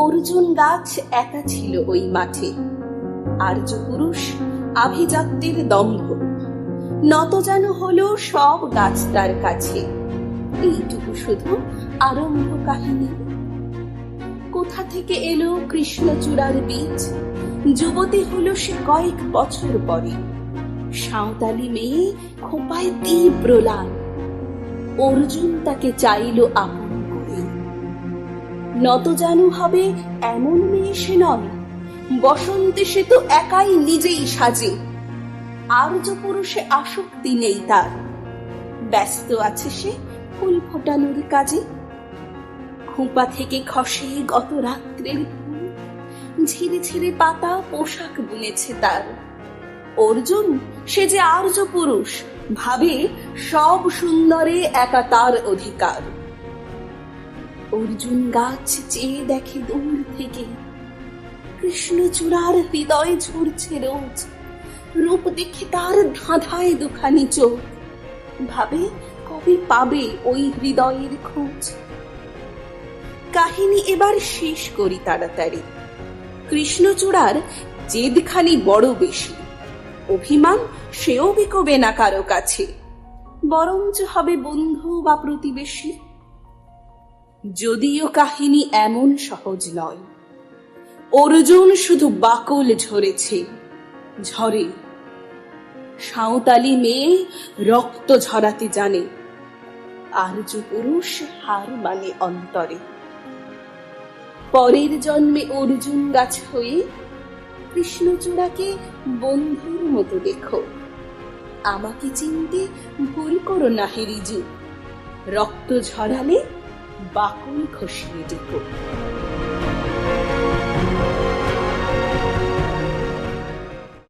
অর্জুন গাছ একা ছিল ওই মাঠে। আর্য পুরুষ আভিজাত্যের দম্ভ, নত যেন হলো সব গাছ তার কাছে। এইটুকু শুধু আরম্ভ কাহিনী। কোথা থেকে এলো কৃষ্ণচূড়ার বীজ? যুবতী হলো সে কয়েক বছর পরে। সাঁওতালি মেয়ে, খোঁপায় তীব্র লাল। অর্জুন তাকে চাইল আপন করে। নত যেন হবে এমন মেয়ে সে নয়, বসন্তে সে তো একাই নিজেই সাজে। আর্য পুরুষে আসক্তি নেই তার, ব্যস্ত আছে সে ফুল ফোটানোর কাজে। খোঁপা থেকে খসে গত রাত্রের ফুল, ঝিরে ঝিরে পাতা পোশাক বুনেছে তার। অর্জুন সে যে আর্য পুরুষ, ভাবে সব সুন্দরে একা তার অধিকার। অর্জুন গাছ চেয়ে দেখে দূর থেকে, কৃষ্ণচূড়ার হৃদয় ঝরছে রোজ। রূপ দেখে তার ধাঁধায় দুখানি চোখ, ভাবে কবে পাবে ওই হৃদয়ের খোঁজ। কাহিনী এবার শেষ করি তাড়াতাড়ি। কৃষ্ণচূড়ার জেদখানি বড় বেশি, অভিমান সেও বিকবে না কারো কাছে, বরঞ্চ হবে বন্ধু বা প্রতিবেশী। যদিও কাহিনী এমন সহজ নয়, অর্জুন শুধু বাকল ঝরেছে, ঝরে। সাঁওতালি মেয়ে রক্ত ঝরাতে জানে, আর্য পুরুষ হার মানে অন্তরে। পরের জন্মে অর্জুন গাছ হয়ে কৃষ্ণচূড়াকে বন্ধুর মতো দেখো। আমাকে চিনতে ভুল করো না হে রিজু, রক্ত ঝরালে বাকল খসিয়ে দেখো।